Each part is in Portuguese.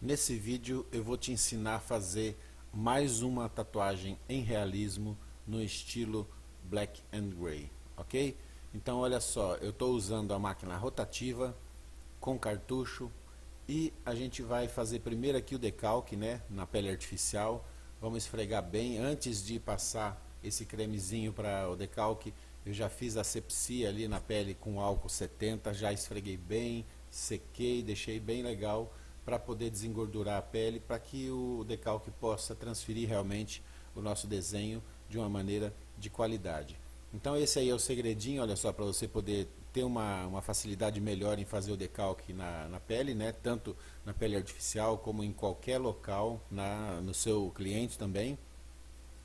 Nesse vídeo eu vou te ensinar a fazer mais uma tatuagem em realismo no estilo Black and Gray, ok? Então olha só, eu estou usando a máquina rotativa com cartucho e a gente vai fazer primeiro aqui o decalque, né, na pele artificial. Vamos esfregar bem antes de passar esse cremezinho para o decalque. Eu já fiz asepsia ali na pele com álcool 70, já esfreguei bem, sequei, deixei bem legal para poder desengordurar a pele, para que o decalque possa transferir realmente o nosso desenho de uma maneira de qualidade. Então esse aí é o segredinho, olha só, para você poder ter uma facilidade melhor em fazer o decalque na pele, né? Tanto na pele artificial como em qualquer local, no seu cliente também.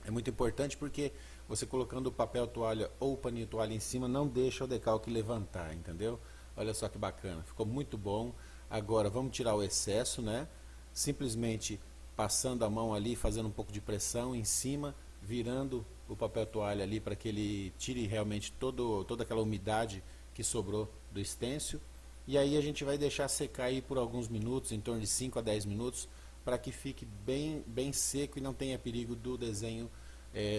É muito importante porque você colocando o papel toalha ou o paninho toalha em cima não deixa o decalque levantar, entendeu? Olha só que bacana, ficou muito bom. Agora vamos tirar o excesso, né? Simplesmente passando a mão ali, fazendo um pouco de pressão em cima, virando o papel toalha ali para que ele tire realmente toda aquela umidade que sobrou do estêncil. E aí a gente vai deixar secar aí por alguns minutos, em torno de 5 a 10 minutos, para que fique bem seco e não tenha perigo do desenho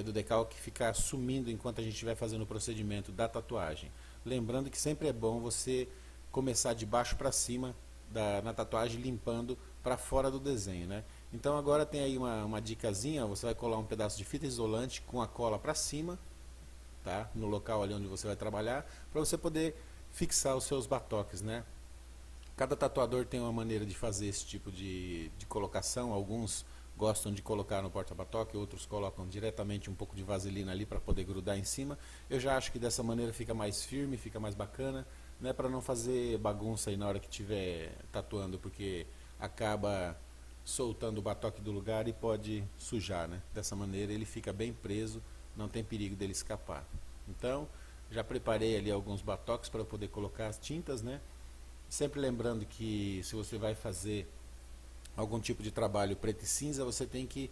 do decalque ficar sumindo enquanto a gente estiver fazendo o procedimento da tatuagem. Lembrando que sempre é bom você começar de baixo para cima na tatuagem, limpando para fora do desenho, né? Então agora tem aí uma dicasinha, você vai colar um pedaço de fita isolante com a cola para cima, tá? No local ali onde você vai trabalhar, para você poder fixar os seus batoques, né? Cada tatuador tem uma maneira de fazer esse tipo de colocação. Alguns gostam de colocar no porta-batoque, outros colocam diretamente um pouco de vaselina ali para poder grudar em cima. Eu já acho que dessa maneira fica mais firme, fica mais bacana, né, para não fazer bagunça aí na hora que estiver tatuando, porque acaba soltando o batoque do lugar e pode sujar, né? Dessa maneira ele fica bem preso, não tem perigo dele escapar. Então, já preparei ali alguns batoques para poder colocar as tintas, né? Sempre lembrando que se você vai fazer algum tipo de trabalho preto e cinza, você tem que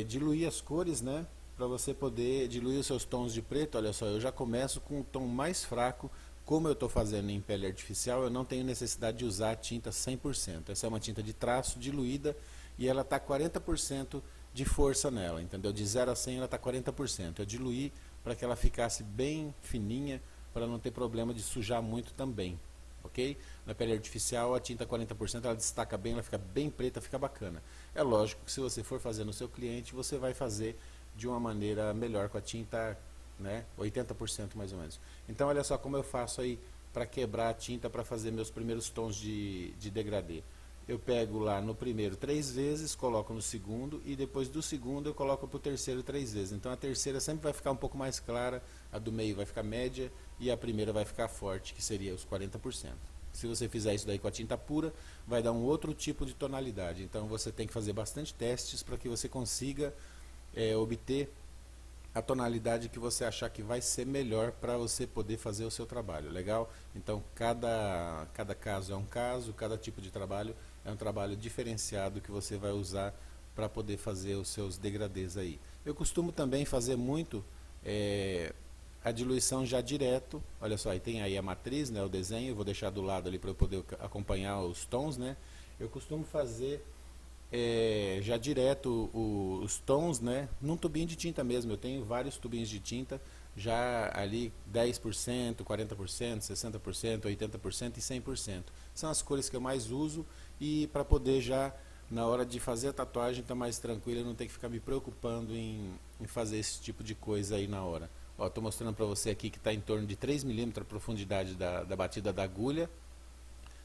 diluir as cores, né? Para você poder diluir os seus tons de preto. Olha só, eu já começo com o tom mais fraco. Como eu estou fazendo em pele artificial, eu não tenho necessidade de usar a tinta 100%. Essa é uma tinta de traço diluída e ela está 40% de força nela, entendeu? De 0 a 100 ela está 40%. Eu diluí para que ela ficasse bem fininha, para não ter problema de sujar muito também. Ok? Na pele artificial a tinta 40% ela destaca bem, ela fica bem preta, fica bacana. É lógico que se você for fazer no seu cliente, você vai fazer de uma maneira melhor com a tinta, né, 80% mais ou menos. Então olha só como eu faço aí para quebrar a tinta para fazer meus primeiros tons de degradê. Eu pego lá no primeiro 3 vezes, coloco no segundo e depois do segundo eu coloco para o terceiro 3 vezes. Então a terceira sempre vai ficar um pouco mais clara, a do meio vai ficar média e a primeira vai ficar forte, que seria os 40%. Se você fizer isso daí com a tinta pura, vai dar um outro tipo de tonalidade. Então você tem que fazer bastante testes para que você consiga obter a tonalidade que você achar que vai ser melhor para você poder fazer o seu trabalho, legal? Então cada caso é um caso, cada tipo de trabalho é um trabalho diferenciado que você vai usar para poder fazer os seus degradês aí. Eu costumo também fazer muito a diluição já direto. Olha só, aí tem aí a matriz, né, o desenho, eu vou deixar do lado ali para eu poder acompanhar os tons, né? Eu costumo fazer já direto os tons, né, num tubinho de tinta mesmo. Eu tenho vários tubinhos de tinta já ali 10%, 40%, 60%, 80% e 100%. São as cores que eu mais uso e para poder já na hora de fazer a tatuagem tá mais tranquilo, eu não tenho que ficar me preocupando em fazer esse tipo de coisa aí na hora. Ó, tô mostrando para você aqui que está em torno de 3 milímetros a profundidade da batida da agulha,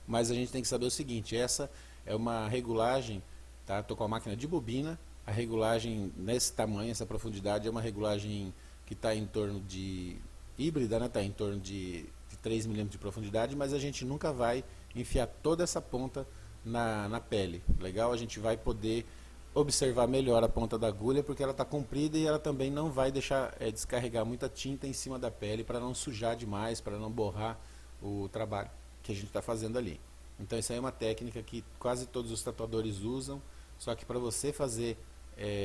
mas a gente tem que saber o seguinte, essa é uma regulagem, tá? Tô com a máquina de bobina, a regulagem nesse tamanho, essa profundidade é uma regulagem que está em torno de híbrida, né? Está em torno de 3 milímetros de profundidade, mas a gente nunca vai enfiar toda essa ponta na pele, legal? A gente vai poder observar melhor a ponta da agulha porque ela está comprida e ela também não vai deixar descarregar muita tinta em cima da pele para não sujar demais, para não borrar o trabalho que a gente está fazendo ali. Então isso aí é uma técnica que quase todos os tatuadores usam, só que para você fazer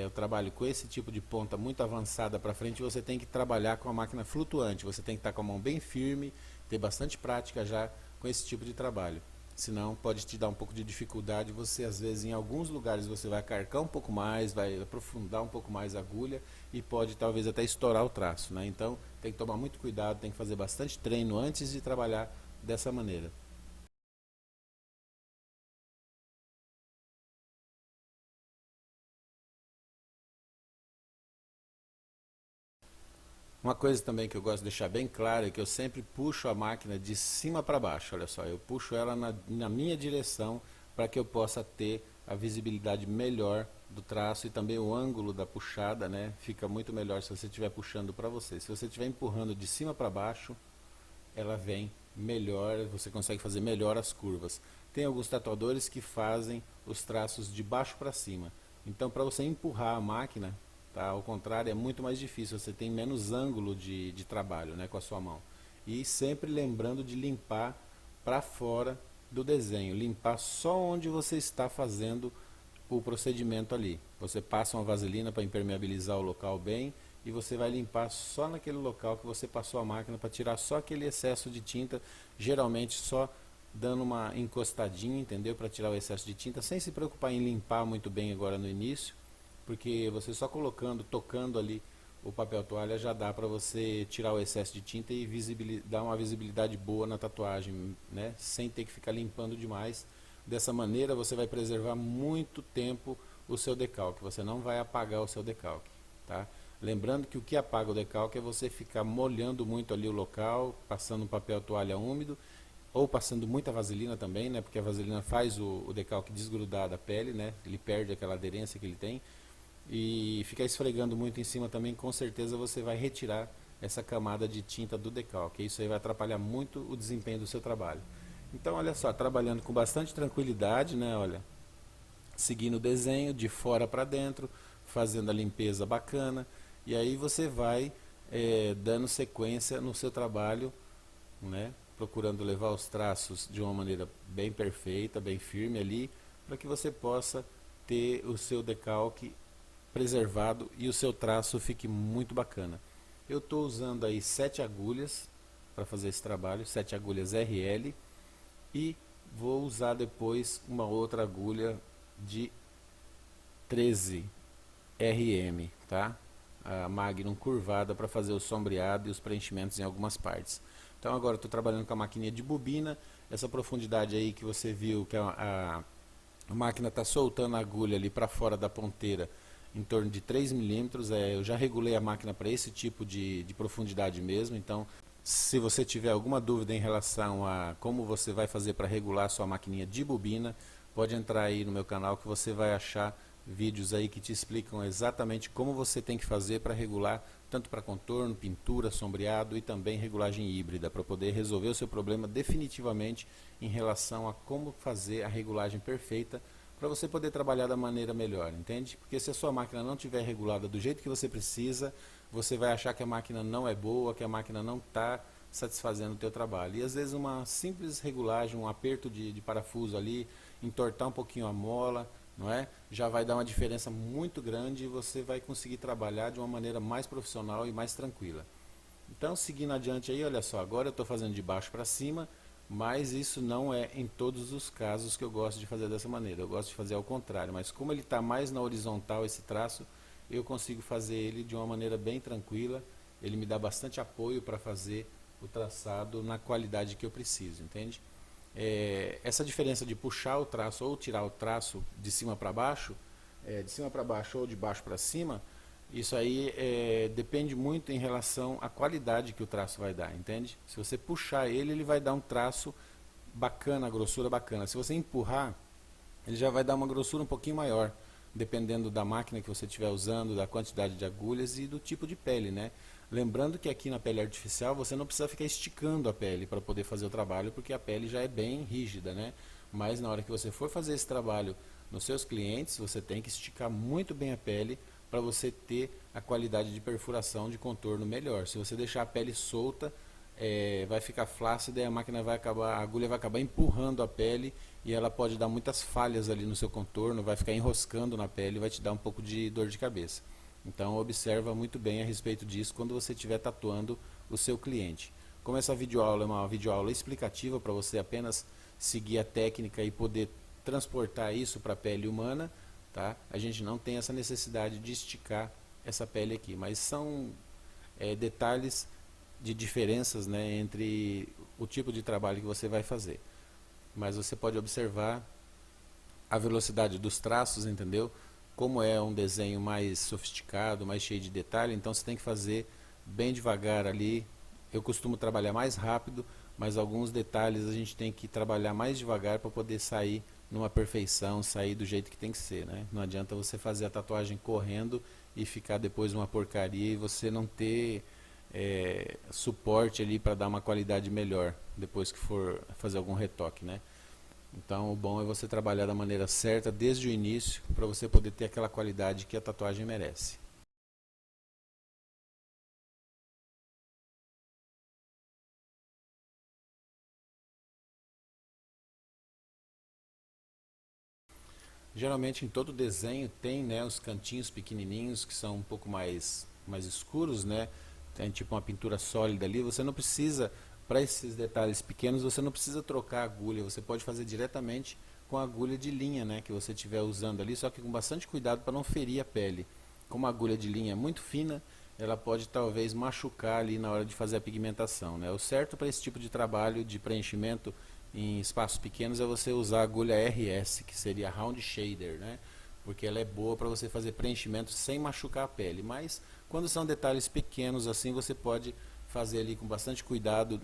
o trabalho com esse tipo de ponta muito avançada para frente, você tem que trabalhar com a máquina flutuante, você tem que estar com a mão bem firme, ter bastante prática já com esse tipo de trabalho. senão pode te dar um pouco de dificuldade. Você às vezes em alguns lugares você vai carcar um pouco mais, vai aprofundar um pouco mais a agulha e pode talvez até estourar o traço, né? Então tem que tomar muito cuidado, tem que fazer bastante treino antes de trabalhar dessa maneira. Uma coisa também que eu gosto de deixar bem claro é que eu sempre puxo a máquina de cima para baixo. Olha só, eu puxo ela na minha direção para que eu possa ter a visibilidade melhor do traço e também o ângulo da puxada, né? Fica muito melhor se você estiver puxando para você. Se você estiver empurrando de cima para baixo, ela vem melhor, você consegue fazer melhor as curvas. Tem alguns tatuadores que fazem os traços de baixo para cima. Então, para você empurrar a máquina, tá, ao contrário, é muito mais difícil. Você tem menos ângulo de trabalho, né, com a sua mão. E sempre lembrando de limpar para fora do desenho. Limpar só onde você está fazendo o procedimento ali. Você passa uma vaselina para impermeabilizar o local bem e você vai limpar só naquele local que você passou a máquina para tirar só aquele excesso de tinta, geralmente só dando uma encostadinha, entendeu? Para tirar o excesso de tinta, sem se preocupar em limpar muito bem agora no início, porque você só colocando, tocando ali o papel toalha já dá para você tirar o excesso de tinta e dar uma visibilidade boa na tatuagem, né? Sem ter que ficar limpando demais. Dessa maneira você vai preservar muito tempo o seu decalque, você não vai apagar o seu decalque, tá? Lembrando que o que apaga o decalque é você ficar molhando muito ali o local, passando um papel toalha úmido, ou passando muita vaselina também, né? Porque a vaselina faz o decalque desgrudar da pele, né? Ele perde aquela aderência que ele tem. E ficar esfregando muito em cima também, com certeza você vai retirar essa camada de tinta do decalque. Isso aí vai atrapalhar muito o desempenho do seu trabalho. Então, olha só, trabalhando com bastante tranquilidade, né? Olha, seguindo o desenho de fora para dentro, fazendo a limpeza bacana, e aí você vai dando sequência no seu trabalho, né? Procurando levar os traços de uma maneira bem perfeita, bem firme ali, para que você possa ter o seu decalque preservado e o seu traço fique muito bacana. Eu estou usando aí 7 agulhas para fazer esse trabalho, 7 agulhas RL, e vou usar depois uma outra agulha de 13 RM, tá? A Magnum curvada para fazer o sombreado e os preenchimentos em algumas partes. Então agora estou trabalhando com a maquininha de bobina, essa profundidade aí que você viu que a máquina está soltando a agulha ali para fora da ponteira em torno de 3 milímetros. Eu já regulei a máquina para esse tipo de profundidade mesmo, então se você tiver alguma dúvida em relação a como você vai fazer para regular a sua maquininha de bobina, pode entrar aí no meu canal que você vai achar vídeos aí que te explicam exatamente como você tem que fazer para regular, tanto para contorno, pintura, sombreado e também regulagem híbrida, para poder resolver o seu problema definitivamente em relação a como fazer a regulagem perfeita para você poder trabalhar da maneira melhor, entende? Porque se a sua máquina não estiver regulada do jeito que você precisa, você vai achar que a máquina não é boa, que a máquina não está satisfazendo o teu trabalho. E às vezes uma simples regulagem, um aperto de parafuso ali, entortar um pouquinho a mola, não é? Já vai dar uma diferença muito grande e você vai conseguir trabalhar de uma maneira mais profissional e mais tranquila. Então, seguindo adiante aí, olha só, agora eu estou fazendo de baixo para cima, mas isso não é em todos os casos que eu gosto de fazer dessa maneira. Eu gosto de fazer ao contrário, mas como ele está mais na horizontal esse traço, eu consigo fazer ele de uma maneira bem tranquila. Ele me dá bastante apoio para fazer o traçado na qualidade que eu preciso, entende? Essa diferença de puxar o traço ou tirar o traço de cima para baixo, de cima para baixo ou de baixo para cima, isso aí depende muito em relação à qualidade que o traço vai dar, entende? Se você puxar ele, ele vai dar um traço bacana, a grossura bacana. Se você empurrar, ele já vai dar uma grossura um pouquinho maior, dependendo da máquina que você estiver usando, da quantidade de agulhas e do tipo de pele, né? Lembrando que aqui na pele artificial você não precisa ficar esticando a pele para poder fazer o trabalho, porque a pele já é bem rígida, né? Mas na hora que você for fazer esse trabalho nos seus clientes, você tem que esticar muito bem a pele para você ter a qualidade de perfuração de contorno melhor. Se você deixar a pele solta, vai ficar flácida e a máquina vai acabar, a agulha vai acabar empurrando a pele e ela pode dar muitas falhas ali no seu contorno, vai ficar enroscando na pele e vai te dar um pouco de dor de cabeça. Então observa muito bem a respeito disso quando você estiver tatuando o seu cliente. Como essa videoaula é uma videoaula explicativa para você apenas seguir a técnica e poder transportar isso para a pele humana, tá? A gente não tem essa necessidade de esticar essa pele aqui, mas são detalhes de diferenças, né, entre o tipo de trabalho que você vai fazer. Mas você pode observar a velocidade dos traços, entendeu? Como é um desenho mais sofisticado, mais cheio de detalhe, então você tem que fazer bem devagar ali. Eu costumo trabalhar mais rápido, mas alguns detalhes a gente tem que trabalhar mais devagar para poder sair numa perfeição, sair do jeito que tem que ser, né? Não adianta você fazer a tatuagem correndo e ficar depois uma porcaria e você não ter suporte ali para dar uma qualidade melhor depois que for fazer algum retoque, né? Então o bom é você trabalhar da maneira certa desde o início para você poder ter aquela qualidade que a tatuagem merece. Geralmente em todo desenho tem, né, os cantinhos pequenininhos que são um pouco mais escuros, né? Tem tipo uma pintura sólida ali. Você não precisa, para esses detalhes pequenos, você não precisa trocar a agulha. Você pode fazer diretamente com a agulha de linha, né, que você estiver usando ali, só que com bastante cuidado para não ferir a pele. Como a agulha de linha é muito fina, ela pode talvez machucar ali na hora de fazer a pigmentação, né? O certo para esse tipo de trabalho de preenchimento em espaços pequenos é você usar a agulha RS, que seria Round Shader, né? Porque ela é boa para você fazer preenchimento sem machucar a pele. Mas quando são detalhes pequenos assim, você pode fazer ali com bastante cuidado,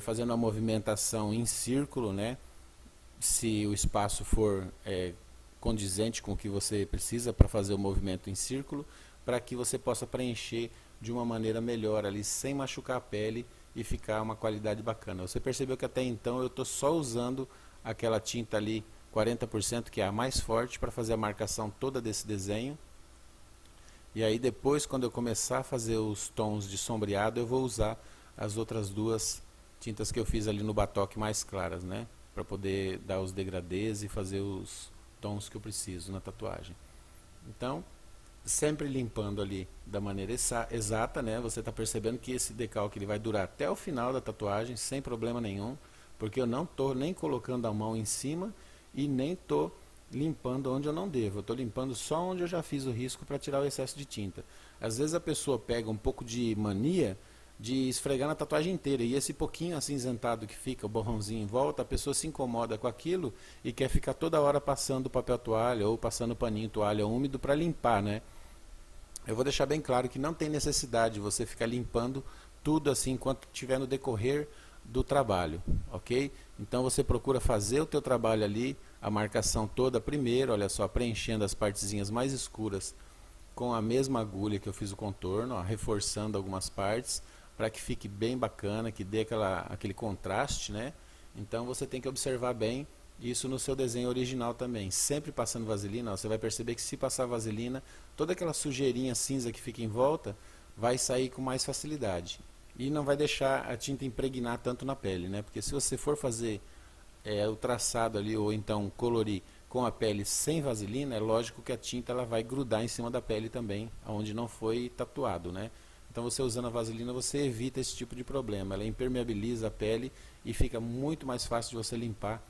fazendo a movimentação em círculo, né? Se o espaço for condizente com o que você precisa para fazer o movimento em círculo, para que você possa preencher de uma maneira melhor ali, sem machucar a pele e ficar uma qualidade bacana. Você percebeu que até então eu estou só usando aquela tinta ali 40%, que é a mais forte, para fazer a marcação toda desse desenho. E aí depois, quando eu começar a fazer os tons de sombreado, eu vou usar as outras duas tintas que eu fiz ali no batoque mais claras, né? Para poder dar os degradês e fazer os tons que eu preciso na tatuagem. Então, sempre limpando ali da maneira exata, né? Você está percebendo que esse decalque ele vai durar até o final da tatuagem, sem problema nenhum, porque eu não estou nem colocando a mão em cima e nem estou limpando onde eu não devo. Eu estou limpando só onde eu já fiz o risco para tirar o excesso de tinta. Às vezes a pessoa pega um pouco de mania de esfregar na tatuagem inteira, e esse pouquinho acinzentado que fica, o borrãozinho em volta, a pessoa se incomoda com aquilo e quer ficar toda hora passando papel toalha ou passando paninho toalha úmido para limpar, né? Eu vou deixar bem claro que não tem necessidade de você ficar limpando tudo assim enquanto estiver no decorrer do trabalho, ok? Então você procura fazer o teu trabalho ali, a marcação toda primeiro, olha só, preenchendo as partezinhas mais escuras com a mesma agulha que eu fiz o contorno, ó, reforçando algumas partes para que fique bem bacana, que dê aquele contraste, né? Então você tem que observar bem isso no seu desenho original também. Sempre passando vaselina, ó, você vai perceber que se passar vaselina, toda aquela sujeirinha cinza que fica em volta vai sair com mais facilidade. E não vai deixar a tinta impregnar tanto na pele, né? Porque se você for fazer o traçado ali, ou então colorir com a pele sem vaselina, é lógico que a tinta ela vai grudar em cima da pele também, onde não foi tatuado, né? Então você usando a vaselina você evita esse tipo de problema, ela impermeabiliza a pele e fica muito mais fácil de você limpar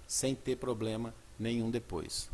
sem ter problema nenhum depois.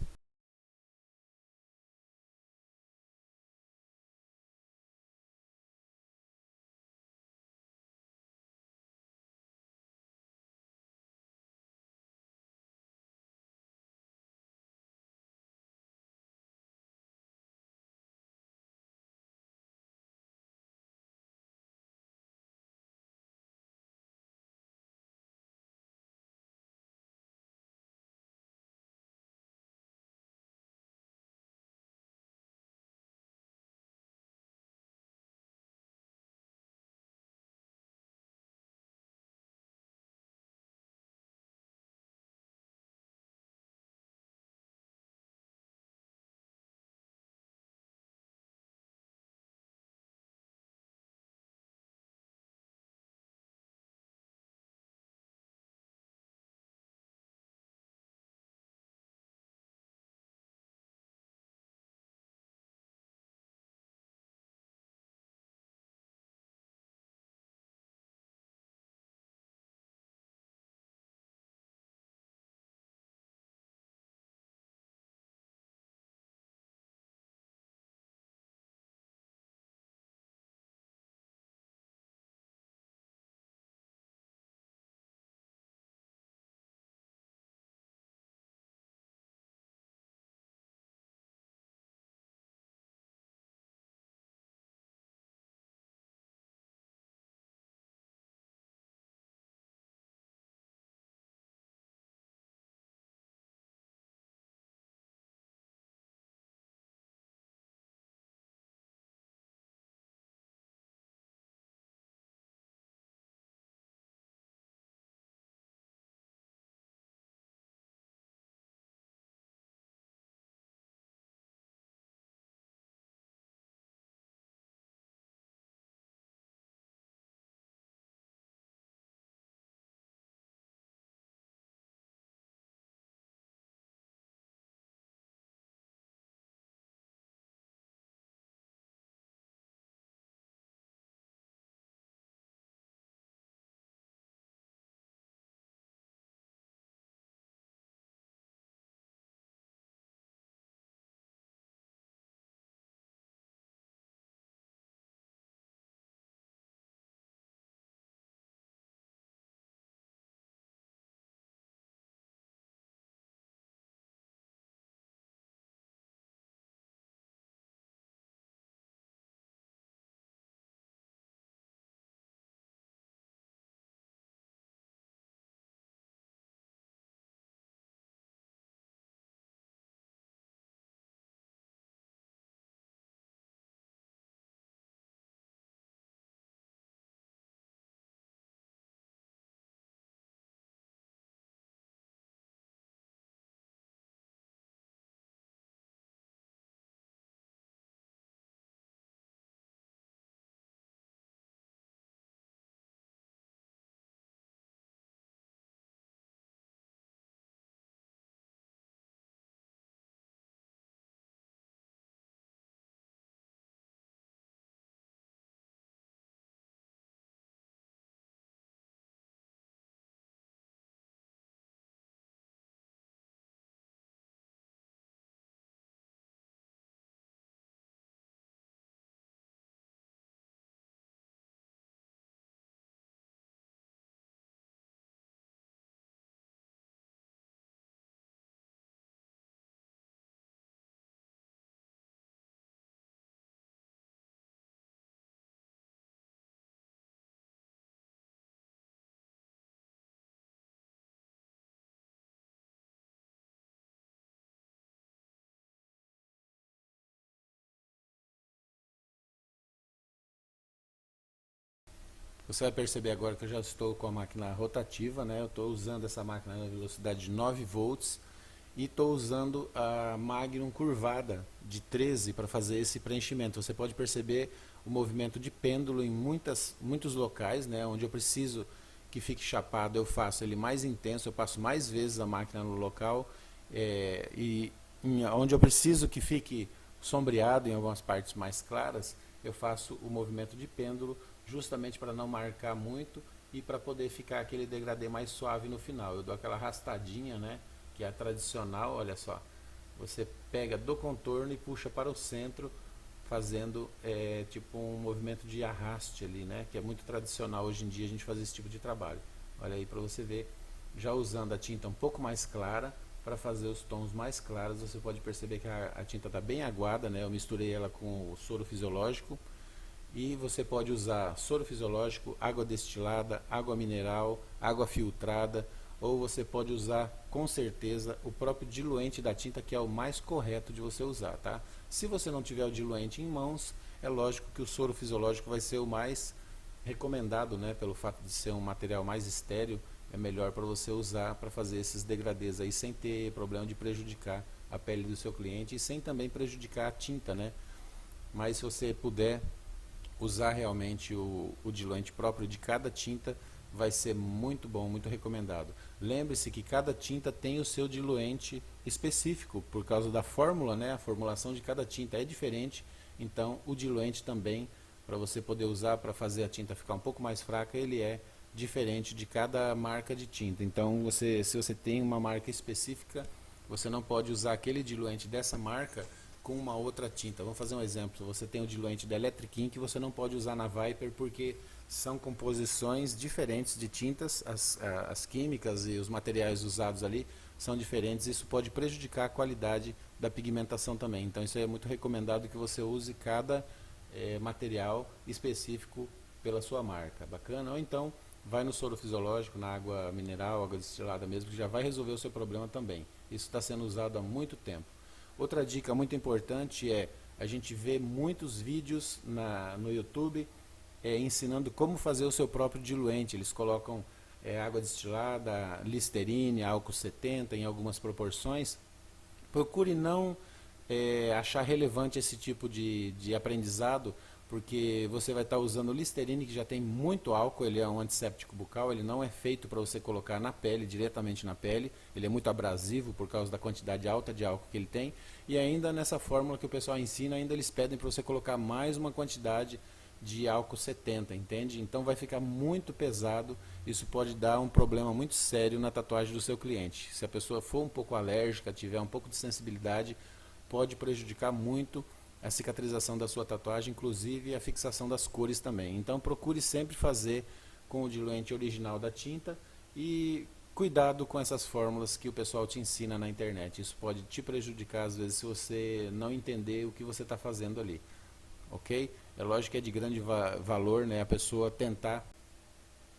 Você vai perceber agora que eu já estou com a máquina rotativa, né? Eu estou usando essa máquina na velocidade de 9 volts e estou usando a Magnum curvada de 13 para fazer esse preenchimento. Você pode perceber o movimento de pêndulo em muitos locais, né? Onde eu preciso que fique chapado, eu faço ele mais intenso, eu passo mais vezes a máquina no local, onde eu preciso que fique sombreado em algumas partes mais claras, eu faço o movimento de pêndulo justamente para não marcar muito e para poder ficar aquele degradê mais suave no final. Eu dou aquela arrastadinha, né, que é a tradicional, olha só. Você pega do contorno e puxa para o centro, fazendo tipo um movimento de arraste ali, né, que é muito tradicional hoje em dia a gente fazer esse tipo de trabalho. Olha aí para você ver, já usando a tinta um pouco mais clara, para fazer os tons mais claros. Você pode perceber que a tinta está bem aguada, né? Eu misturei ela com o soro fisiológico. E você pode usar soro fisiológico, água destilada, água mineral, água filtrada, ou você pode usar com certeza o próprio diluente da tinta, que é o mais correto de você usar, tá? Se você não tiver o diluente em mãos, é lógico que o soro fisiológico vai ser o mais recomendado, né? Pelo fato de ser um material mais estéril, é melhor para você usar para fazer esses degradês aí sem ter problema de prejudicar a pele do seu cliente e sem também prejudicar a tinta, né? Mas se você puder usar realmente o diluente próprio de cada tinta, vai ser muito bom, muito recomendado. Lembre-se que cada tinta tem o seu diluente específico, por causa da fórmula, né? A formulação de cada tinta é diferente, então o diluente também, para você poder usar para fazer a tinta ficar um pouco mais fraca, ele é diferente de cada marca de tinta. Então, se você tem uma marca específica, você não pode usar aquele diluente dessa marca com uma outra tinta. Vamos fazer um exemplo. Você tem o diluente da Electric Ink, você não pode usar na Viper porque são composições diferentes de tintas, as químicas e os materiais usados ali são diferentes. Isso pode prejudicar a qualidade da pigmentação também. Então, isso é muito recomendado que você use cada material específico pela sua marca. Bacana? Ou então vai no soro fisiológico, na água mineral, água destilada mesmo, que já vai resolver o seu problema também. Isso está sendo usado há muito tempo. Outra dica muito importante é, a gente vê muitos vídeos no YouTube ensinando como fazer o seu próprio diluente. Eles colocam água destilada, Listerine, álcool 70 em algumas proporções. Procure não achar relevante esse tipo de aprendizado, porque você vai estar usando o Listerine, que já tem muito álcool, ele é um antisséptico bucal, ele não é feito para você colocar na pele, diretamente na pele, ele é muito abrasivo por causa da quantidade alta de álcool que ele tem, e ainda nessa fórmula que o pessoal ensina, ainda eles pedem para você colocar mais uma quantidade de álcool 70, entende? Então vai ficar muito pesado, isso pode dar um problema muito sério na tatuagem do seu cliente. Se a pessoa for um pouco alérgica, tiver um pouco de sensibilidade, pode prejudicar muito a cicatrização da sua tatuagem, inclusive a fixação das cores também. Então procure sempre fazer com o diluente original da tinta e cuidado com essas fórmulas que o pessoal te ensina na internet. Isso pode te prejudicar às vezes se você não entender o que você está fazendo ali. Ok? É lógico que é de grande valor, né, a pessoa tentar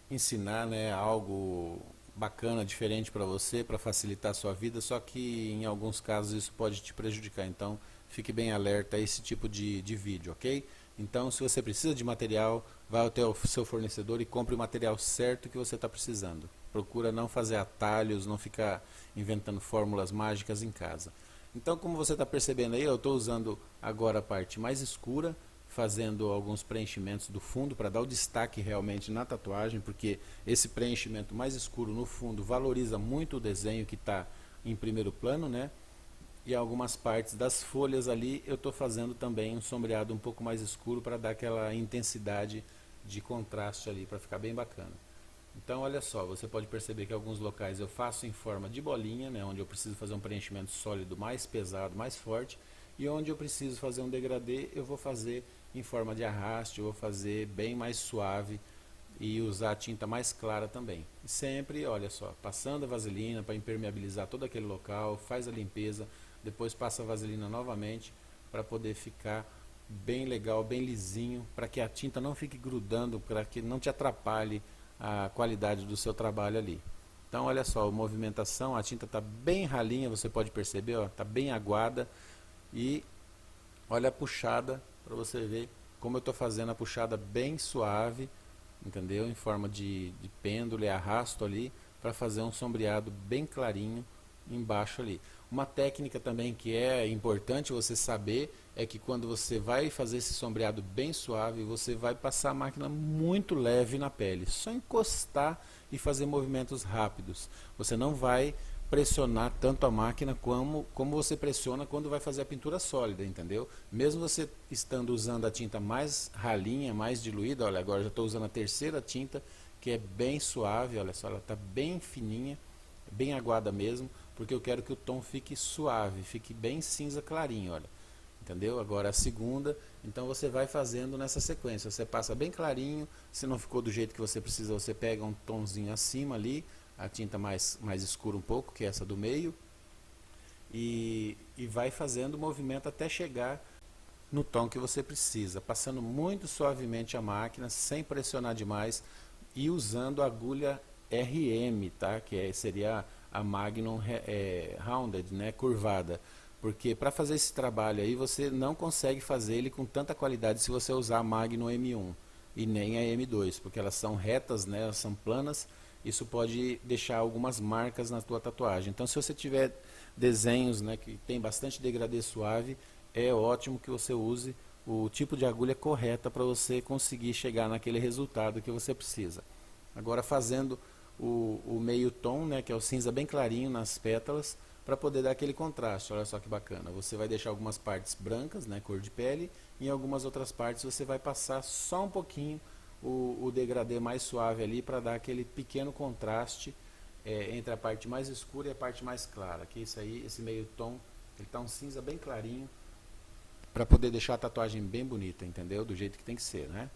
ensinar, né, algo bacana, diferente para você, para facilitar a sua vida, só que em alguns casos isso pode te prejudicar, então fique bem alerta a esse tipo de vídeo, ok? Então, se você precisa de material, vá até o seu fornecedor e compre o material certo que você está precisando. Procura não fazer atalhos, não ficar inventando fórmulas mágicas em casa. Então, como você está percebendo aí, eu estou usando agora a parte mais escura, fazendo alguns preenchimentos do fundo para dar o destaque realmente na tatuagem, porque esse preenchimento mais escuro no fundo valoriza muito o desenho que está em primeiro plano, né? E algumas partes das folhas ali eu estou fazendo também um sombreado um pouco mais escuro para dar aquela intensidade de contraste ali, para ficar bem bacana. Então olha só, você pode perceber que alguns locais eu faço em forma de bolinha, né, onde eu preciso fazer um preenchimento sólido mais pesado, mais forte, e onde eu preciso fazer um degradê eu vou fazer em forma de arraste, eu vou fazer bem mais suave e usar a tinta mais clara também. E sempre, olha só, passando a vaselina para impermeabilizar todo aquele local, faz a limpeza, depois passa a vaselina novamente para poder ficar bem legal, bem lisinho, para que a tinta não fique grudando, para que não te atrapalhe a qualidade do seu trabalho ali. Então olha só, a movimentação, a tinta está bem ralinha, você pode perceber, está bem aguada, e olha a puxada, para você ver como eu estou fazendo a puxada bem suave, entendeu? Em forma de pêndulo e arrasto ali para fazer um sombreado bem clarinho embaixo ali. Uma técnica também que é importante você saber é que quando você vai fazer esse sombreado bem suave, você vai passar a máquina muito leve na pele, só encostar e fazer movimentos rápidos. Você não vai pressionar tanto a máquina como você pressiona quando vai fazer a pintura sólida, entendeu? Mesmo você estando usando a tinta mais ralinha, mais diluída, olha, agora já estou usando a terceira tinta, que é bem suave, olha só, ela está bem fininha, bem aguada mesmo, porque eu quero que o tom fique suave, fique bem cinza clarinho, olha. Entendeu? Agora a segunda, então você vai fazendo nessa sequência, você passa bem clarinho, se não ficou do jeito que você precisa, você pega um tomzinho acima ali, a tinta mais escura um pouco, que é essa do meio, e vai fazendo o movimento até chegar no tom que você precisa, passando muito suavemente a máquina, sem pressionar demais, e usando a agulha RM, tá? Seria a Magnum Rounded, né? Curvada. Porque para fazer esse trabalho aí, você não consegue fazer ele com tanta qualidade se você usar a Magnum M1 e nem a M2, porque elas são retas, né? Elas são planas. Isso pode deixar algumas marcas na tua tatuagem. Então, se você tiver desenhos, né, que tem bastante degradê suave, é ótimo que você use o tipo de agulha correta para você conseguir chegar naquele resultado que você precisa. Agora fazendo o meio tom, né, que é o cinza bem clarinho nas pétalas, para poder dar aquele contraste. Olha só que bacana. Você vai deixar algumas partes brancas, né, cor de pele, e em algumas outras partes você vai passar só um pouquinho o degradê mais suave ali para dar aquele pequeno contraste entre a parte mais escura e a parte mais clara. Que isso aí, esse meio tom, ele está um cinza bem clarinho para poder deixar a tatuagem bem bonita, entendeu? Do jeito que tem que ser, né?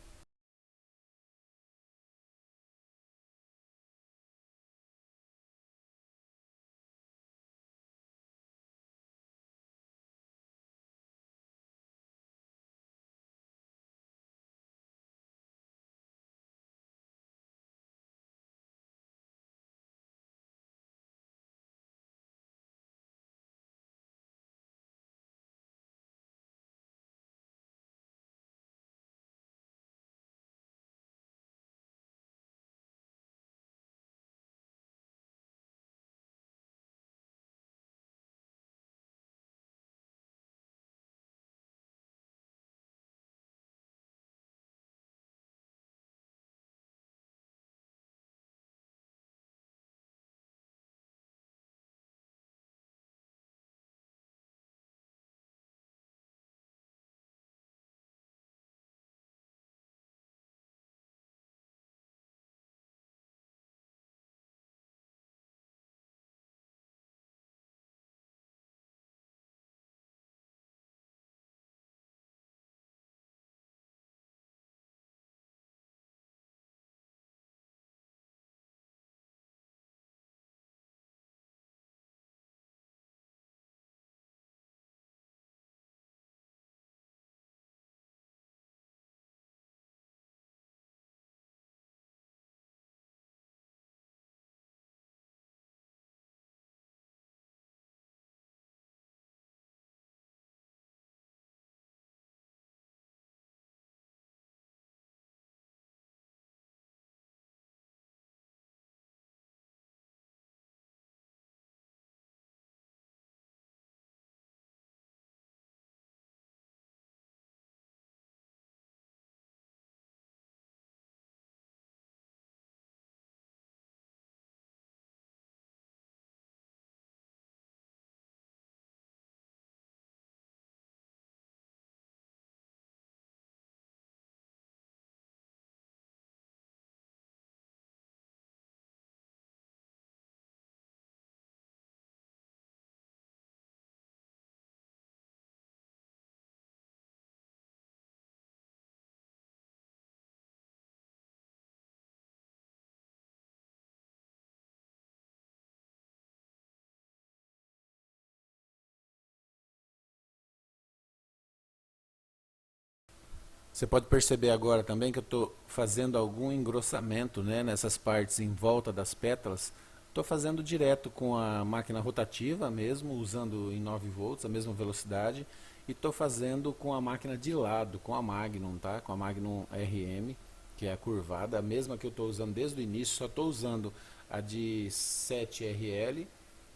Você pode perceber agora também que eu estou fazendo algum engrossamento, né, nessas partes em volta das pétalas. Estou fazendo direto com a máquina rotativa mesmo, usando em 9 volts, a mesma velocidade. E estou fazendo com a máquina de lado, com a Magnum, tá? Com a Magnum RM, que é a curvada, a mesma que eu estou usando desde o início, só estou usando a de 7RL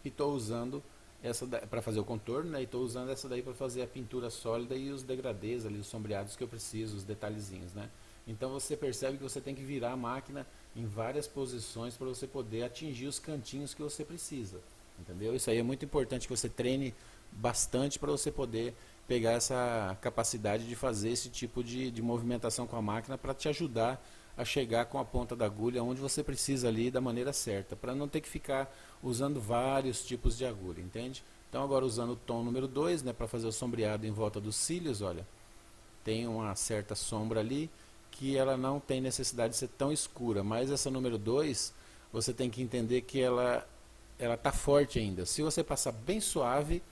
e estou usando essa para fazer o contorno, né, e estou usando essa daí para fazer a pintura sólida e os degradês ali, os sombreados que eu preciso, os detalhezinhos, né. Então você percebe que você tem que virar a máquina em várias posições para você poder atingir os cantinhos que você precisa, entendeu? Isso aí é muito importante que você treine bastante para você poder pegar essa capacidade de fazer esse tipo de movimentação com a máquina para te ajudar a chegar com a ponta da agulha onde você precisa ali da maneira certa, para não ter que ficar usando vários tipos de agulha, entende? Então agora usando o tom número 2, né, para fazer o sombreado em volta dos cílios, olha, tem uma certa sombra ali que ela não tem necessidade de ser tão escura, mas essa número 2, você tem que entender que ela está forte ainda. Se você passar bem suave,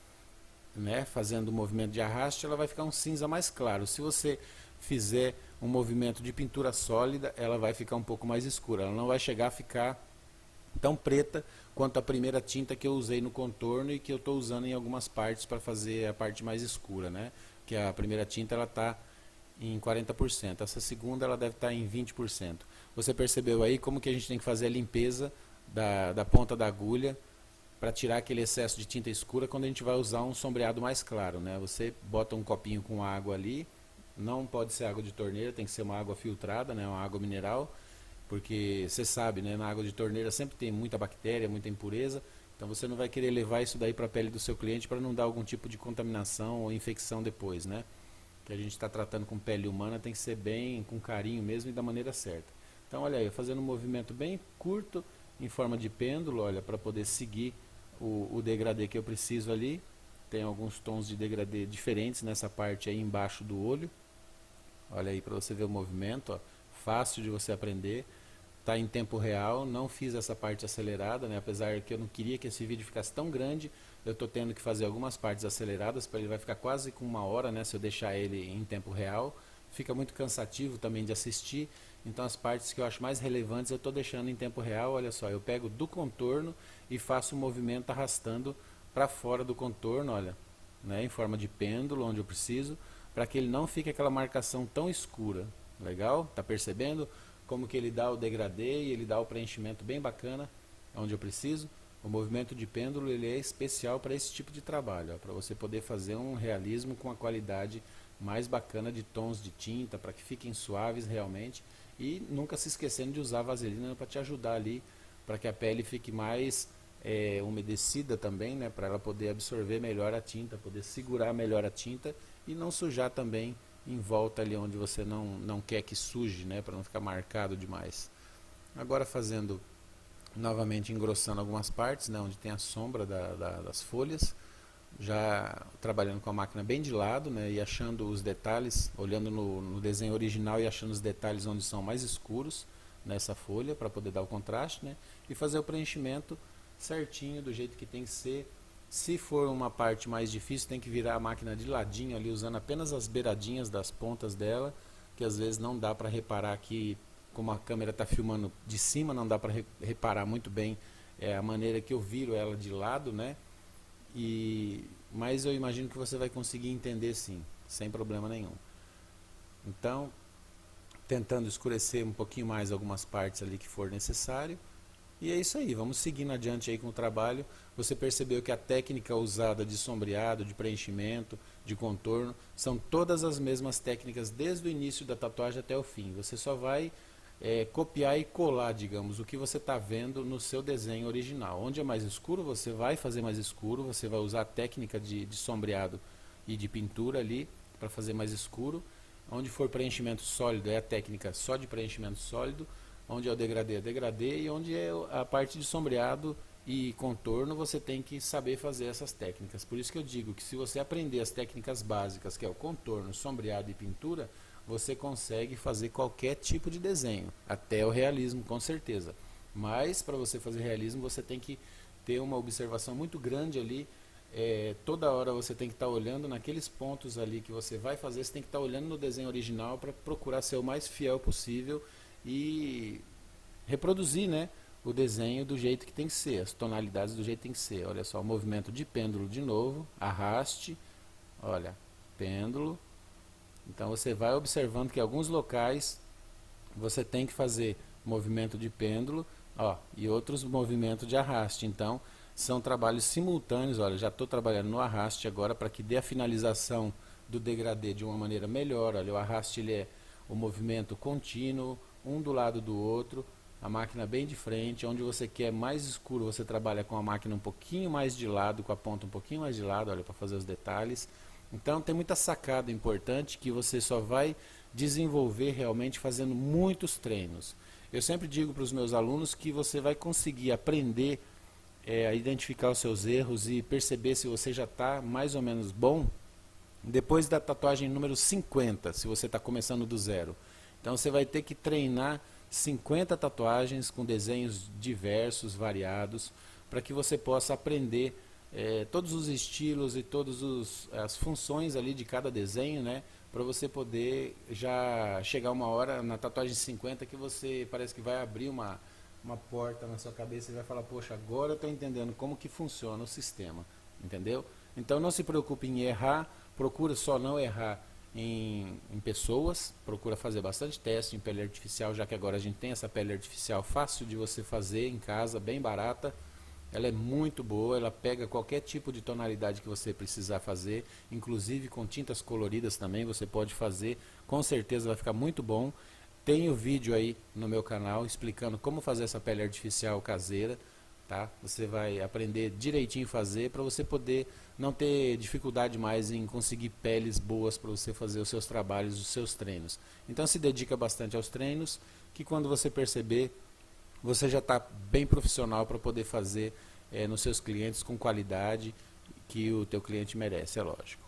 né, fazendo o movimento de arraste, ela vai ficar um cinza mais claro. Se você fizer um movimento de pintura sólida, ela vai ficar um pouco mais escura. Ela não vai chegar a ficar tão preta quanto a primeira tinta que eu usei no contorno e que eu estou usando em algumas partes para fazer a parte mais escura, né? Que a primeira tinta ela está em 40%, essa segunda ela deve estar em 20%. Você percebeu aí como que a gente tem que fazer a limpeza da ponta da agulha para tirar aquele excesso de tinta escura quando a gente vai usar um sombreado mais claro, né? Você bota um copinho com água ali, não pode ser água de torneira, tem que ser uma água filtrada, né? Uma água mineral, porque você sabe, né? Na água de torneira sempre tem muita bactéria, muita impureza, então você não vai querer levar isso daí para a pele do seu cliente para não dar algum tipo de contaminação ou infecção depois, né? Que a gente está tratando com pele humana tem que ser bem, com carinho mesmo e da maneira certa. Então olha aí, fazendo um movimento bem curto, em forma de pêndulo, olha, para poder seguir o degradê que eu preciso ali. Tem alguns tons de degradê diferentes nessa parte aí embaixo do olho. Olha aí para você ver o movimento, ó, fácil de você aprender. Está em tempo real, não fiz essa parte acelerada, né? Apesar que eu não queria que esse vídeo ficasse tão grande, eu estou tendo que fazer algumas partes aceleradas, para ele vai ficar quase com 1 hora, né? Se eu deixar ele em tempo real. Fica muito cansativo também de assistir, então as partes que eu acho mais relevantes eu estou deixando em tempo real. Olha só, eu pego do contorno e faço um movimento arrastando para fora do contorno, olha, né, em forma de pêndulo, onde eu preciso, para que ele não fique aquela marcação tão escura. Legal? Tá percebendo como que ele dá o degradê e ele dá o preenchimento bem bacana onde eu preciso? O movimento de pêndulo ele é especial para esse tipo de trabalho, para você poder fazer um realismo com a qualidade mais bacana de tons de tinta, para que fiquem suaves realmente, e nunca se esquecendo de usar vaselina para te ajudar ali, para que a pele fique mais umedecida também, né, para ela poder absorver melhor a tinta, poder segurar melhor a tinta e não sujar também em volta ali onde você não quer que suje, né, para não ficar marcado demais. Agora fazendo novamente, engrossando algumas partes, né, onde tem a sombra das folhas, já trabalhando com a máquina bem de lado, né, e achando os detalhes, olhando no desenho original e achando os detalhes onde são mais escuros nessa folha para poder dar o contraste, né, e fazer o preenchimento certinho do jeito que tem que ser. Se for uma parte mais difícil, tem que virar a máquina de ladinho ali, usando apenas as beiradinhas das pontas dela, que às vezes não dá para reparar aqui, como a câmera está filmando de cima, não dá para reparar muito bem a maneira que eu viro ela de lado, né? Mas eu imagino que você vai conseguir entender sim, sem problema nenhum. Então, tentando escurecer um pouquinho mais algumas partes ali que for necessário. E é isso aí, vamos seguindo adiante aí com o trabalho. Você percebeu que a técnica usada de sombreado, de preenchimento, de contorno, são todas as mesmas técnicas desde o início da tatuagem até o fim. Você só vai copiar e colar, digamos, o que você está vendo no seu desenho original. Onde é mais escuro, você vai fazer mais escuro, você vai usar a técnica de sombreado e de pintura ali para fazer mais escuro. Onde for preenchimento sólido, é a técnica só de preenchimento sólido. Onde é o degradê, e onde é a parte de sombreado e contorno, você tem que saber fazer essas técnicas. Por isso que eu digo que se você aprender as técnicas básicas, que é o contorno, sombreado e pintura, você consegue fazer qualquer tipo de desenho, até o realismo, com certeza. Mas para você fazer realismo, você tem que ter uma observação muito grande ali. Toda hora você tem que estar olhando naqueles pontos ali que você vai fazer, você tem que estar olhando no desenho original para procurar ser o mais fiel possível e reproduzir, né, o desenho do jeito que tem que ser, as tonalidades do jeito que tem que ser. Olha só, o movimento de pêndulo de novo, arraste, olha, pêndulo. Então você vai observando que alguns locais você tem que fazer movimento de pêndulo, ó, e outros movimentos de arraste. Então, são trabalhos simultâneos. Olha, já estou trabalhando no arraste agora para que dê a finalização do degradê de uma maneira melhor. Olha, o arraste ele é o movimento contínuo, um do lado do outro, a máquina bem de frente. Onde você quer mais escuro, você trabalha com a máquina um pouquinho mais de lado, com a ponta um pouquinho mais de lado, olha, para fazer os detalhes. Então tem muita sacada importante que você só vai desenvolver realmente fazendo muitos treinos. Eu sempre digo para os meus alunos que você vai conseguir aprender a identificar os seus erros e perceber se você já está mais ou menos bom depois da tatuagem número 50, se você está começando do zero. Então você vai ter que treinar 50 tatuagens com desenhos diversos, variados, para que você possa aprender todos os estilos e todas as funções ali de cada desenho, né? Para você poder já chegar uma hora na tatuagem 50 que você parece que vai abrir uma porta na sua cabeça e vai falar, poxa, agora eu estou entendendo como que funciona o sistema, entendeu? Então não se preocupe em errar, procura só não errar em pessoas, procura fazer bastante teste em pele artificial, já que agora a gente tem essa pele artificial fácil de você fazer em casa, bem barata. Ela é muito boa, ela pega qualquer tipo de tonalidade que você precisar fazer, inclusive com tintas coloridas também você pode fazer, com certeza vai ficar muito bom. Tem o vídeo aí no meu canal explicando como fazer essa pele artificial caseira, tá? Você vai aprender direitinho a fazer para você poder não ter dificuldade mais em conseguir peles boas para você fazer os seus trabalhos, os seus treinos. Então se dedica bastante aos treinos, que quando você perceber, você já está bem profissional para poder fazer nos seus clientes com qualidade que o teu cliente merece, é lógico.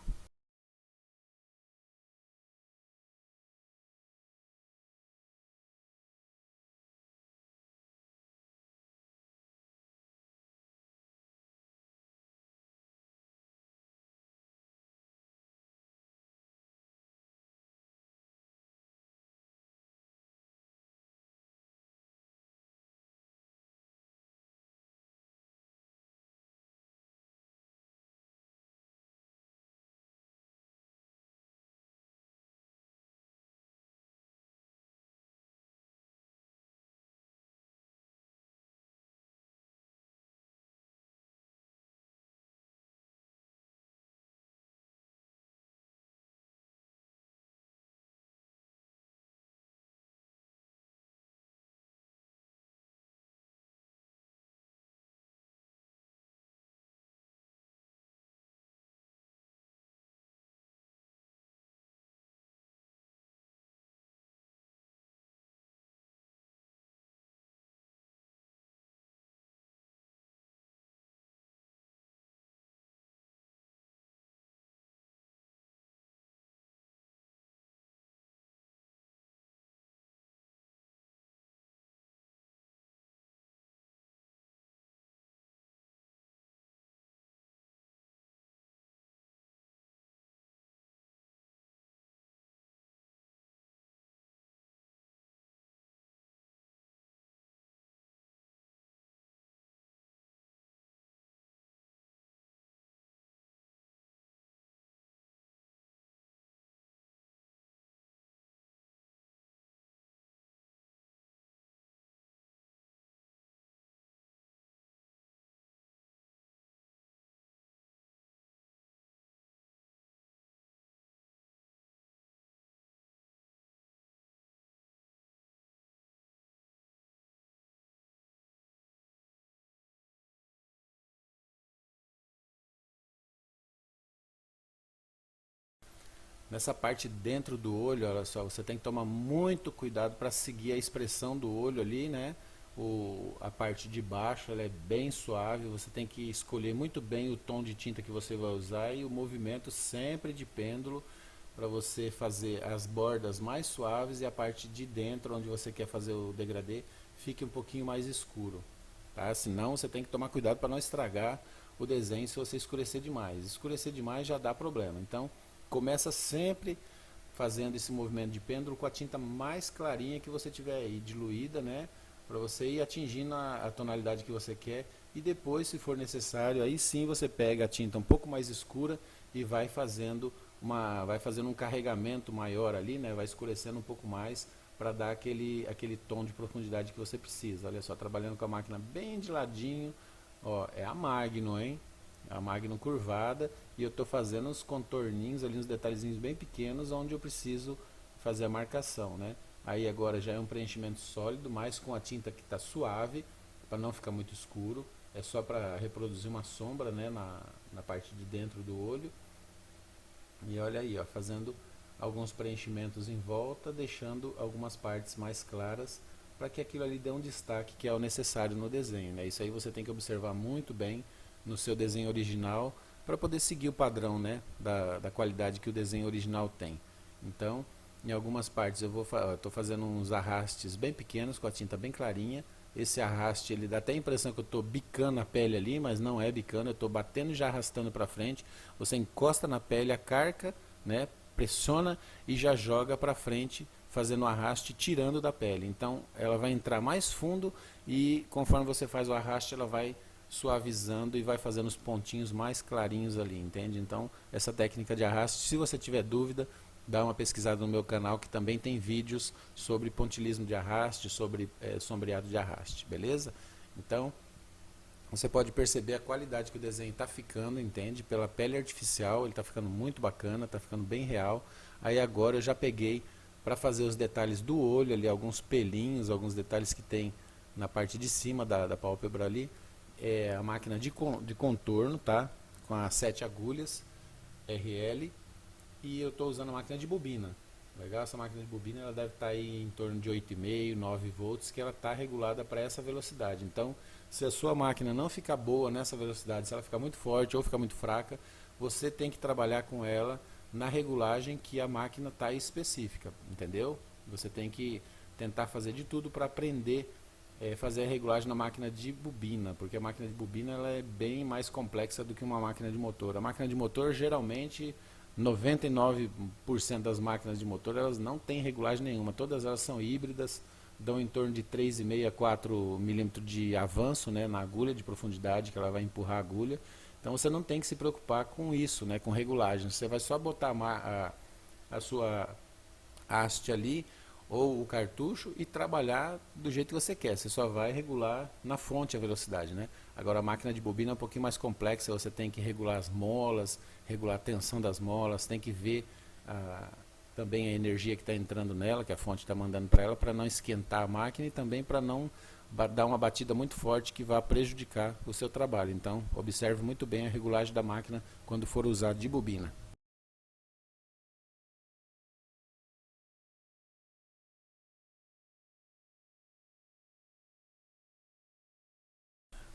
Nessa parte dentro do olho, olha só, você tem que tomar muito cuidado para seguir a expressão do olho ali, né? A parte de baixo ela é bem suave, você tem que escolher muito bem o tom de tinta que você vai usar e o movimento sempre de pêndulo para você fazer as bordas mais suaves e a parte de dentro, onde você quer fazer o degradê, fique um pouquinho mais escuro, tá? Senão você tem que tomar cuidado para não estragar o desenho se você escurecer demais. Escurecer demais já dá problema, então começa sempre fazendo esse movimento de pêndulo com a tinta mais clarinha que você tiver aí, diluída, né? Para você ir atingindo a tonalidade que você quer. E depois, se for necessário, aí sim você pega a tinta um pouco mais escura e vai fazendo um carregamento maior ali, né? Vai escurecendo um pouco mais para dar aquele tom de profundidade que você precisa. Olha só, trabalhando com a máquina bem de ladinho, ó, é a Magnum, hein? A Magnum curvada, e eu estou fazendo os contorninhos ali, uns detalhezinhos bem pequenos, onde eu preciso fazer a marcação, né? Aí agora já é um preenchimento sólido, mas com a tinta que está suave, para não ficar muito escuro. É só para reproduzir uma sombra, né, na parte de dentro do olho. E olha aí, ó, fazendo alguns preenchimentos em volta, deixando algumas partes mais claras, para que aquilo ali dê um destaque que é o necessário no desenho, né? Isso aí você tem que observar muito bem no seu desenho original, para poder seguir o padrão, né, da qualidade que o desenho original tem. Então, em algumas partes eu estou fazendo uns arrastes bem pequenos, com a tinta bem clarinha. Esse arraste, ele dá até a impressão que eu estou bicando a pele ali, mas não é bicando, eu estou batendo e já arrastando para frente. Você encosta na pele, a carca, né, pressiona e já joga para frente, fazendo o arraste, tirando da pele. Então ela vai entrar mais fundo e conforme você faz o arraste, ela vai suavizando e vai fazendo os pontinhos mais clarinhos ali, entende? Então essa técnica de arraste, se você tiver dúvida, dá uma pesquisada no meu canal, que também tem vídeos sobre pontilismo de arraste, sobre sombreado de arraste, beleza? Então, você pode perceber a qualidade que o desenho está ficando, entende? Pela pele artificial, ele está ficando muito bacana, está ficando bem real. Aí agora eu já peguei para fazer os detalhes do olho ali, alguns pelinhos, alguns detalhes que tem na parte de cima da pálpebra ali. É a máquina de contorno, tá? Com as 7 agulhas RL. E eu estou usando a máquina de bobina. Legal? Essa máquina de bobina ela deve estar aí em torno de 8,5, 9 volts, que ela está regulada para essa velocidade. Então, se a sua máquina não ficar boa nessa velocidade, se ela ficar muito forte ou ficar muito fraca, você tem que trabalhar com ela na regulagem que a máquina está específica, entendeu? Você tem que tentar fazer de tudo para aprender fazer a regulagem na máquina de bobina, porque a máquina de bobina ela é bem mais complexa do que uma máquina de motor. A máquina de motor geralmente 99% das máquinas de motor elas não têm regulagem nenhuma, todas elas são híbridas, dão em torno de 3,5 a 4 milímetros de avanço, né, na agulha de profundidade que ela vai empurrar a agulha. Então você não tem que se preocupar com isso, né, com regulagem, você vai só botar a sua haste ali ou o cartucho e trabalhar do jeito que você quer. Você só vai regular na fonte a velocidade, né? Agora a máquina de bobina é um pouquinho mais complexa, você tem que regular as molas, regular a tensão das molas, tem que ver também a energia que está entrando nela, que a fonte está mandando para ela, para não esquentar a máquina e também para não dar uma batida muito forte que vá prejudicar o seu trabalho. Então observe muito bem a regulagem da máquina quando for usar de bobina.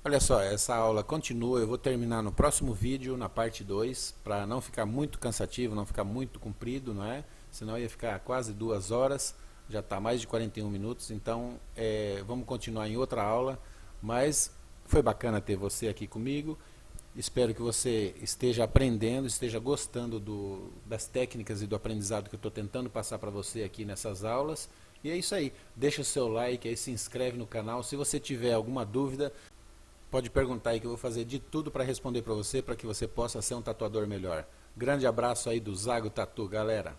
Olha só, essa aula continua, eu vou terminar no próximo vídeo, na parte 2, para não ficar muito cansativo, não ficar muito comprido, não é? Senão ia ficar quase 2 horas, já está mais de 41 minutos, então vamos continuar em outra aula, mas foi bacana ter você aqui comigo, espero que você esteja aprendendo, esteja gostando das técnicas e do aprendizado que eu estou tentando passar para você aqui nessas aulas, e é isso aí, deixa o seu like aí, se inscreve no canal, se você tiver alguma dúvida, pode perguntar aí que eu vou fazer de tudo para responder para que você possa ser um tatuador melhor. Grande abraço aí do Zago Tatu, galera!